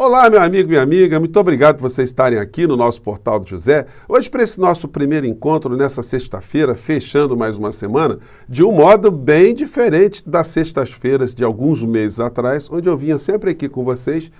Olá, meu amigo, minha amiga, muito obrigado por vocês estarem aqui no nosso Portal do José. Hoje, para esse nosso primeiro encontro nessa sexta-feira, fechando mais uma semana, de um modo bem diferente das sextas-feiras de alguns meses atrás, onde eu vinha sempre aqui com vocês,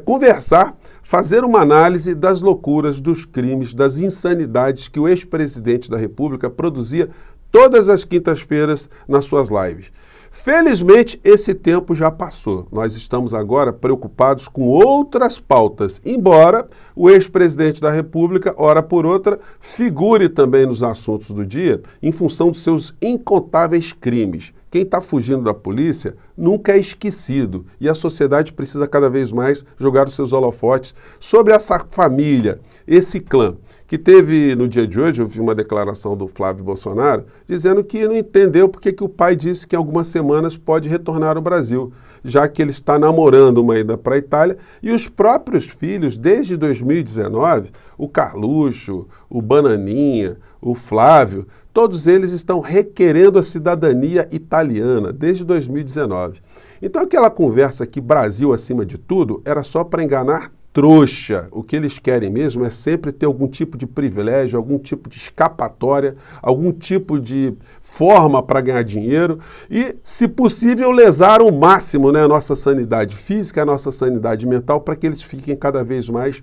conversar, fazer uma análise das loucuras, dos crimes, das insanidades que o ex-presidente da República produzia todas as quintas-feiras nas suas lives. Felizmente, esse tempo já passou. Nós estamos agora preocupados com outras pautas, embora o ex-presidente da República, ora por outra, figure também nos assuntos do dia em função dos seus incontáveis crimes. Quem está fugindo da polícia nunca é esquecido e a sociedade precisa cada vez mais jogar os seus holofotes sobre essa família, esse clã, que teve no dia de hoje, eu vi uma declaração do Flávio Bolsonaro, dizendo que não entendeu porque que o pai disse que em algumas semanas pode retornar ao Brasil, já que ele está namorando uma ida para a Itália e os próprios filhos, desde 2019, o Carluxo, o Bananinha, o Flávio, todos eles estão requerendo a cidadania italiana desde 2019. Então aquela conversa que Brasil acima de tudo era só para enganar trouxa. O que eles querem mesmo é sempre ter algum tipo de privilégio, algum tipo de escapatória, algum tipo de forma para ganhar dinheiro e, se possível, lesar ao máximo, a nossa sanidade física, a nossa sanidade mental, para que eles fiquem cada vez mais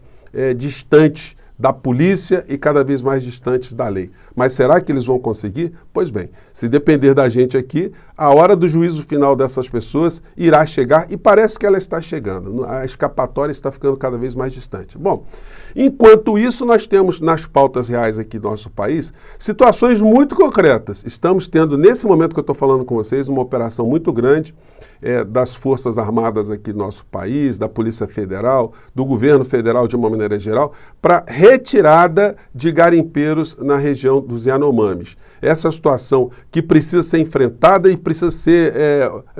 distantes da polícia e cada vez mais distantes da lei. Mas será que eles vão conseguir? Pois bem, se depender da gente aqui, a hora do juízo final dessas pessoas irá chegar e parece que ela está chegando. A escapatória está ficando cada vez mais distante. Bom, enquanto isso, nós temos nas pautas reais aqui do nosso país situações muito concretas. Estamos tendo, nesse momento que eu estou falando com vocês, uma operação muito grande das Forças Armadas aqui do nosso país, da Polícia Federal, do Governo Federal de uma maneira geral, para retirada de garimpeiros na região dos Yanomamis. Essa situação que precisa ser enfrentada e precisa ser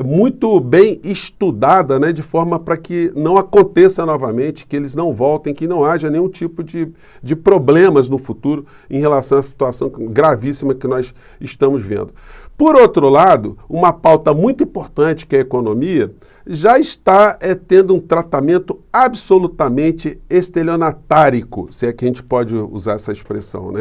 muito bem estudada, de forma para que não aconteça novamente, que eles não voltem, que não haja nenhum tipo de problemas no futuro em relação à situação gravíssima que nós estamos vendo. Por outro lado, uma pauta muito importante, que é a economia, já está tendo um tratamento absolutamente estelionatárico, se é que a gente pode usar essa expressão,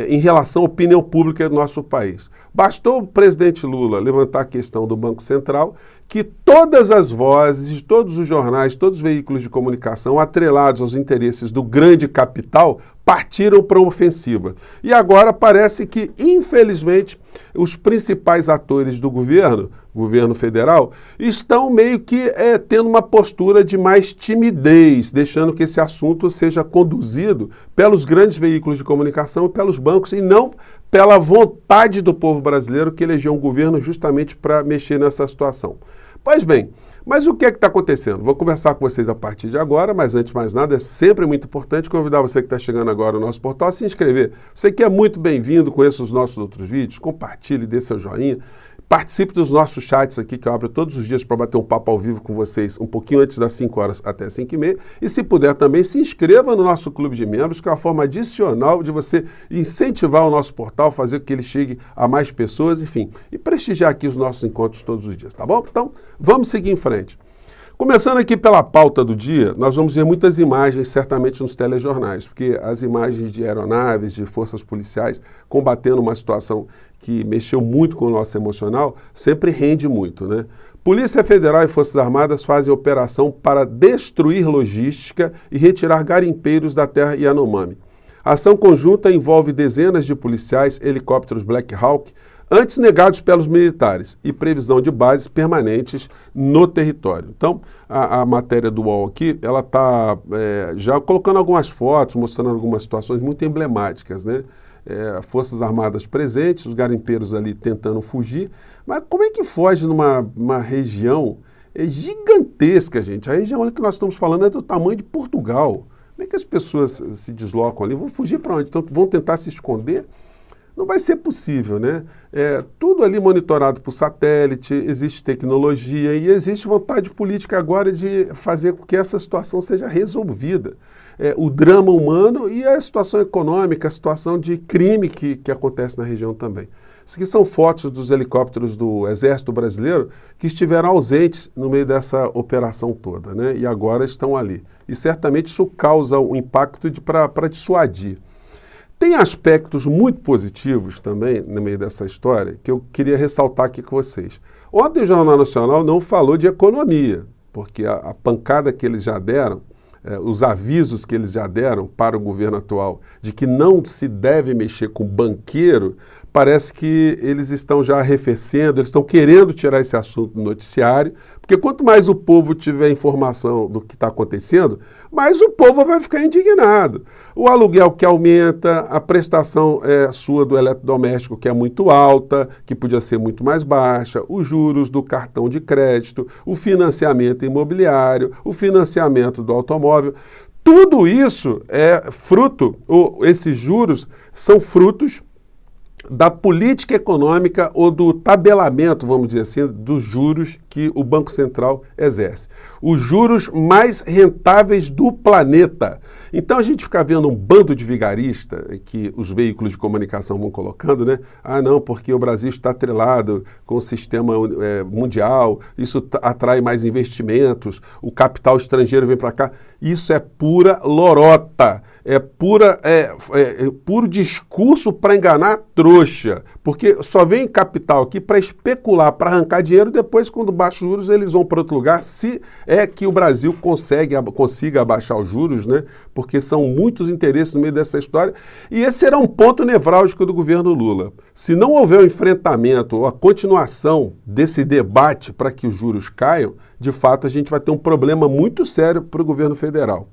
em relação à opinião pública do nosso país. Bastou o presidente Lula levantar a questão do Banco Central, que todas as vozes, todos os jornais, todos os veículos de comunicação atrelados aos interesses do grande capital partiram para uma ofensiva. E agora parece que, infelizmente, os principais atores do governo federal, estão meio que tendo uma postura de mais timidez, deixando que esse assunto seja conduzido pelos grandes veículos de comunicação e pelos bancos, e não pela vontade do povo brasileiro que elegeu um governo justamente para mexer nessa situação. Pois bem, mas o que é que está acontecendo? Vou conversar com vocês a partir de agora, mas antes de mais nada, é sempre muito importante convidar você que está chegando agora no nosso portal a se inscrever. Você que é muito bem-vindo, conheça os nossos outros vídeos, compartilhe, dê seu joinha, participe dos nossos chats aqui, que eu abro todos os dias para bater um papo ao vivo com vocês, um pouquinho antes das 5 horas até 5h30. E se puder também, se inscreva no nosso clube de membros, que é uma forma adicional de você incentivar o nosso portal, fazer com que ele chegue a mais pessoas, enfim, e prestigiar aqui os nossos encontros todos os dias, tá bom? Então, vamos seguir em frente. Começando aqui pela pauta do dia, nós vamos ver muitas imagens, certamente nos telejornais, porque as imagens de aeronaves, de forças policiais, combatendo uma situação que mexeu muito com o nosso emocional, sempre rende muito, Polícia Federal e Forças Armadas fazem operação para destruir logística e retirar garimpeiros da terra Yanomami. A ação conjunta envolve dezenas de policiais, helicópteros Black Hawk, antes negados pelos militares, e previsão de bases permanentes no território. Então, a matéria do UOL aqui, ela está já colocando algumas fotos, mostrando algumas situações muito emblemáticas, Forças Armadas presentes, os garimpeiros ali tentando fugir, mas como é que foge numa região gigantesca, gente? A região que nós estamos falando é do tamanho de Portugal. Como é que as pessoas se deslocam ali? Vão fugir para onde? Então, vão tentar se esconder? Não vai ser possível, tudo ali monitorado por satélite, existe tecnologia e existe vontade política agora de fazer com que essa situação seja resolvida. O drama humano e a situação econômica, a situação de crime que acontece na região também. Isso aqui são fotos dos helicópteros do Exército Brasileiro que estiveram ausentes no meio dessa operação toda, né? E agora estão ali. E certamente isso causa um impacto para dissuadir. Tem aspectos muito positivos também no meio dessa história que eu queria ressaltar aqui com vocês. Ontem o Jornal Nacional não falou de economia, porque a pancada que eles já deram, os avisos que eles já deram para o governo atual de que não se deve mexer com banqueiro, parece que eles estão já arrefecendo, eles estão querendo tirar esse assunto do noticiário, porque quanto mais o povo tiver informação do que está acontecendo, mais o povo vai ficar indignado. O aluguel que aumenta, a prestação sua do eletrodoméstico que é muito alta, que podia ser muito mais baixa, os juros do cartão de crédito, o financiamento imobiliário, o financiamento do automóvel. Tudo isso é fruto, esses juros são frutos da política econômica ou do tabelamento, vamos dizer assim, dos juros que o Banco Central exerce. Os juros mais rentáveis do planeta. Então a gente fica vendo um bando de vigarista que os veículos de comunicação vão colocando, né? Ah, não, porque o Brasil está atrelado com o sistema mundial, isso atrai mais investimentos, o capital estrangeiro vem para cá. Isso é pura lorota, é puro discurso para enganar trouxa, porque só vem capital aqui para especular, para arrancar dinheiro, depois quando baixa os juros eles vão para outro lugar, se é que o Brasil consiga abaixar os juros, né? Porque são muitos interesses no meio dessa história, e esse será um ponto nevrálgico do governo Lula. Se não houver o enfrentamento ou a continuação desse debate para que os juros caiam, de fato a gente vai ter um problema muito sério para o governo federal.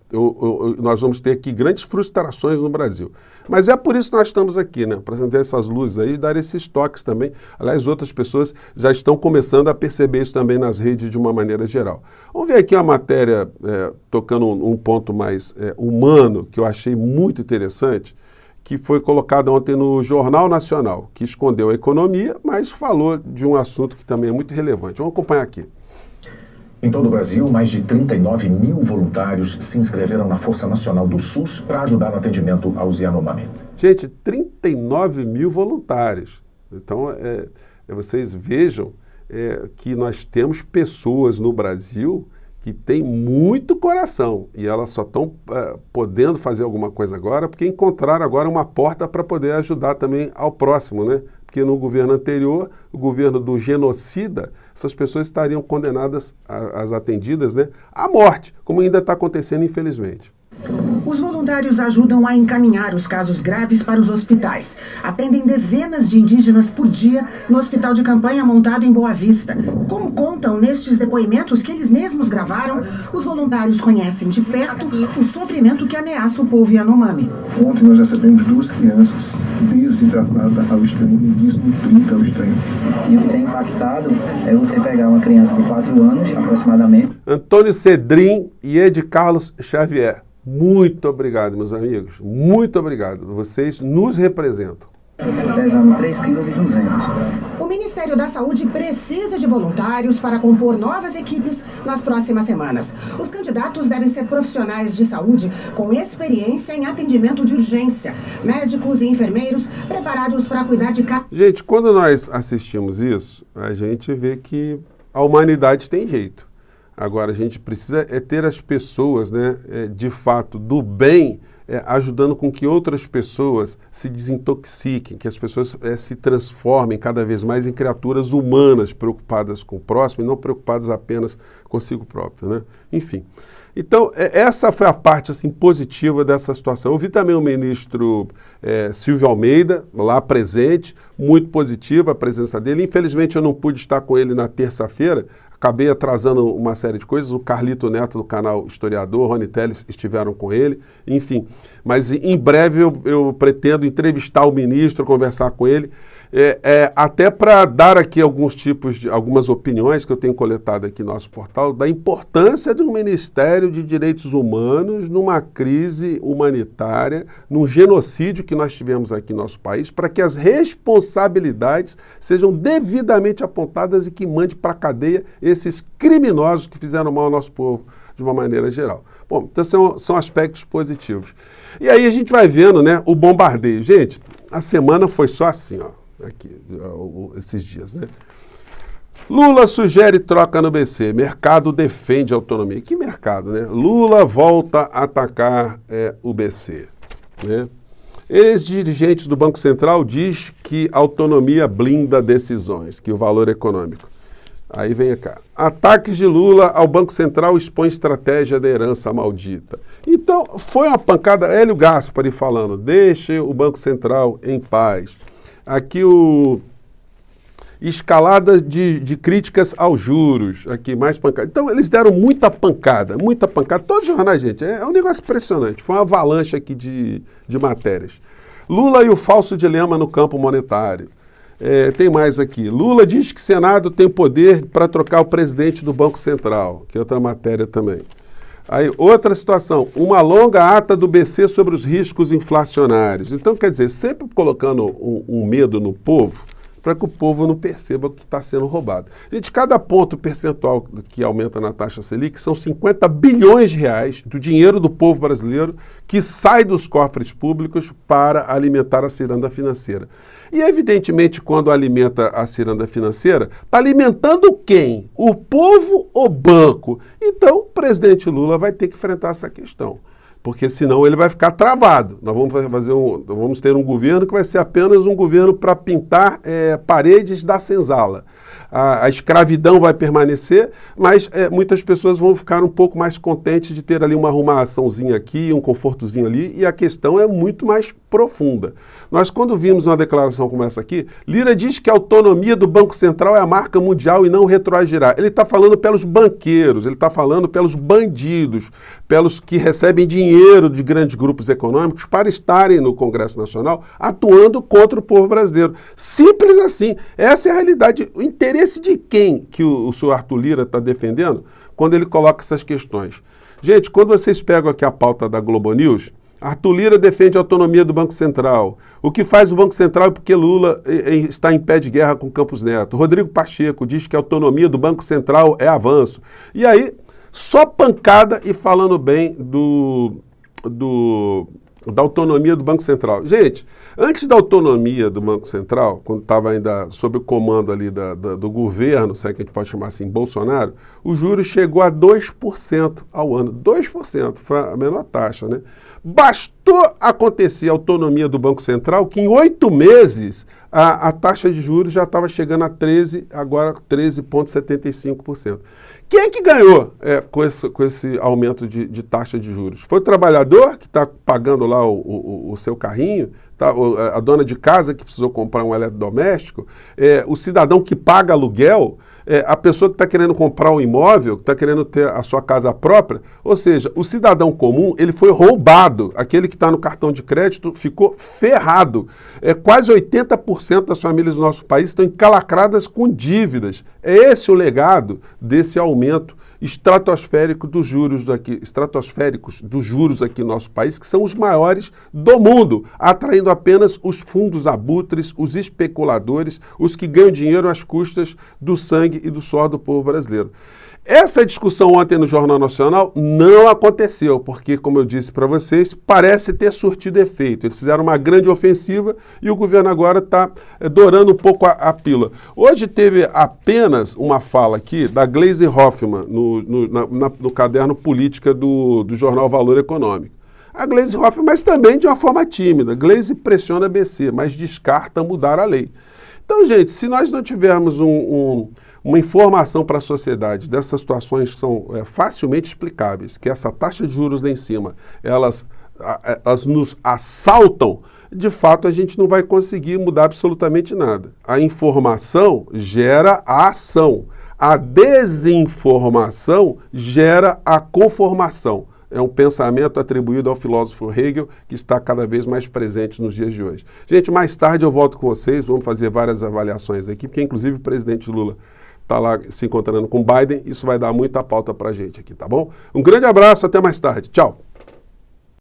Nós vamos ter aqui grandes frustrações no Brasil. Mas é por isso que nós estamos aqui, né? Para acender essas luzes aí e dar esses toques também. Aliás, outras pessoas já estão começando a perceber isso também nas redes de uma maneira geral. Vamos ver aqui uma matéria tocando um ponto mais humano, que eu achei muito interessante, que foi colocada ontem no Jornal Nacional, que escondeu a economia, mas falou de um assunto que também é muito relevante. Vamos acompanhar aqui. Em todo o Brasil, mais de 39 mil voluntários se inscreveram na Força Nacional do SUS para ajudar no atendimento aos Yanomami. Gente, 39 mil voluntários. Então, vocês vejam que nós temos pessoas no Brasil que têm muito coração e elas só estão podendo fazer alguma coisa agora porque encontraram agora uma porta para poder ajudar também ao próximo, né? Porque no governo anterior, o governo do genocida, essas pessoas estariam condenadas, as atendidas, né, à morte, como ainda está acontecendo, infelizmente. Os voluntários ajudam a encaminhar os casos graves para os hospitais. Atendem dezenas de indígenas por dia no hospital de campanha montado em Boa Vista. Como contam nestes depoimentos que eles mesmos gravaram, os voluntários conhecem de perto o sofrimento que ameaça o povo Yanomami. Ontem nós recebemos 2 crianças desidratadas ao extremo, desnutridas ao extremo. E o que tem impactado é você pegar uma criança de 4 anos, aproximadamente. Antônio Cedrim e Ed Carlos Xavier. Muito obrigado, meus amigos. Muito obrigado. Vocês nos representam. Pesando 3,2 kg. O Ministério da Saúde precisa de voluntários para compor novas equipes nas próximas semanas. Os candidatos devem ser profissionais de saúde com experiência em atendimento de urgência, médicos e enfermeiros preparados para cuidar de cada... Gente, quando nós assistimos isso, a gente vê que a humanidade tem jeito. Agora, a gente precisa ter as pessoas, né, de fato, do bem, ajudando com que outras pessoas se desintoxiquem, que as pessoas se transformem cada vez mais em criaturas humanas, preocupadas com o próximo e não preocupadas apenas consigo próprio, né? Enfim. Então, essa foi a parte assim, positiva dessa situação. Eu vi também o ministro Silvio Almeida, lá presente, muito positiva a presença dele. Infelizmente, eu não pude estar com ele na terça-feira, acabei atrasando uma série de coisas. O Carlito Neto, do canal Historiador, Rony Telles estiveram com ele, enfim. Mas em breve eu pretendo entrevistar o ministro, conversar com ele, até para dar aqui algumas opiniões que eu tenho coletado aqui no nosso portal, da importância de um Ministério de Direitos Humanos numa crise humanitária, num genocídio que nós tivemos aqui no nosso país, para que as responsabilidades sejam devidamente apontadas e que mande para a cadeia esses criminosos que fizeram mal ao nosso povo de uma maneira geral. Bom, então são aspectos positivos. E aí a gente vai vendo, né, o bombardeio. Gente, a semana foi só assim, ó. aqui, esses dias, né? Lula sugere troca no BC, mercado defende autonomia. Que mercado, né? Lula volta a atacar o BC, né? Ex-dirigentes do Banco Central diz que autonomia blinda decisões, que o valor econômico. Aí vem cá. Ataques de Lula ao Banco Central expõe estratégia da herança maldita. Então, foi uma pancada. Hélio Gaspari falando, deixe o Banco Central em paz. Aqui escalada de críticas aos juros. Aqui, mais pancada. Então, eles deram muita pancada. Todos os jornais, gente, é um negócio impressionante. Foi uma avalanche aqui de matérias. Lula e o falso dilema no campo monetário. Tem mais aqui. Lula diz que o Senado tem poder para trocar o presidente do Banco Central, que é outra matéria também. Aí, outra situação, uma longa ata do BC sobre os riscos inflacionários. Então, quer dizer, sempre colocando um medo no povo, para que o povo não perceba que está sendo roubado. Gente, cada ponto percentual que aumenta na taxa Selic são 50 bilhões de reais do dinheiro do povo brasileiro que sai dos cofres públicos para alimentar a ciranda financeira. E, evidentemente, quando alimenta a ciranda financeira, está alimentando quem? O povo ou banco? Então, o presidente Lula vai ter que enfrentar essa questão. Porque senão ele vai ficar travado. Nós vamos ter um governo que vai ser apenas um governo para pintar paredes da senzala. A escravidão vai permanecer, mas muitas pessoas vão ficar um pouco mais contentes de ter ali uma arrumaçãozinha aqui, um confortozinho ali, e a questão é muito mais profunda. Nós, quando vimos uma declaração como essa aqui, Lira diz que a autonomia do Banco Central é a marca mundial e não retroagirá. Ele está falando pelos banqueiros, ele está falando pelos bandidos, pelos que recebem dinheiro de grandes grupos econômicos para estarem no Congresso Nacional atuando contra o povo brasileiro. Simples assim. Essa é a realidade. O interesse de quem que o senhor Arthur Lira está defendendo quando ele coloca essas questões? Gente, quando vocês pegam aqui a pauta da Globo News, Arthur Lira defende a autonomia do Banco Central. O que faz o Banco Central é porque Lula está em pé de guerra com Campos Neto. Rodrigo Pacheco diz que a autonomia do Banco Central é avanço. E aí, só pancada e falando bem da autonomia do Banco Central. Gente, antes da autonomia do Banco Central, quando estava ainda sob o comando ali do governo, se é que a gente pode chamar assim, Bolsonaro, o juros chegou a 2% ao ano. 2%, foi a menor taxa, né? Bastou acontecer a autonomia do Banco Central que em 8 meses a taxa de juros já estava chegando a 13%, agora 13,75%. Quem é que ganhou com esse aumento de taxa de juros? Foi o trabalhador que está pagando lá o seu carrinho, tá? A dona de casa que precisou comprar um eletrodoméstico, o cidadão que paga aluguel, a pessoa que está querendo comprar um imóvel, que está querendo ter a sua casa própria, ou seja, o cidadão comum, ele foi roubado. Aquele que está no cartão de crédito ficou ferrado. Quase 80% das famílias do nosso país estão encalacradas com dívidas. É esse o legado desse aumento estratosféricos dos juros aqui no nosso país, que são os maiores do mundo, atraindo apenas os fundos abutres, os especuladores, os que ganham dinheiro às custas do sangue e do suor do povo brasileiro. Essa discussão ontem no Jornal Nacional não aconteceu, porque, como eu disse para vocês, parece ter surtido efeito. Eles fizeram uma grande ofensiva e o governo agora está dourando um pouco a pílula. Hoje teve apenas uma fala aqui da Gleisi Hoffmann no caderno Política do jornal Valor Econômico. A Gleisi Hoffmann, mas também de uma forma tímida. Gleisi pressiona a BC, mas descarta mudar a lei. Então, gente, se nós não tivermos uma informação para a sociedade dessas situações que são facilmente explicáveis, que essa taxa de juros lá em cima, elas nos assaltam, de fato a gente não vai conseguir mudar absolutamente nada. A informação gera a ação. A desinformação gera a conformação. É um pensamento atribuído ao filósofo Hegel que está cada vez mais presente nos dias de hoje. Gente, mais tarde eu volto com vocês, vamos fazer várias avaliações aqui, porque inclusive o presidente Lula está lá se encontrando com Biden, isso vai dar muita pauta para a gente aqui, tá bom? Um grande abraço, até mais tarde. Tchau!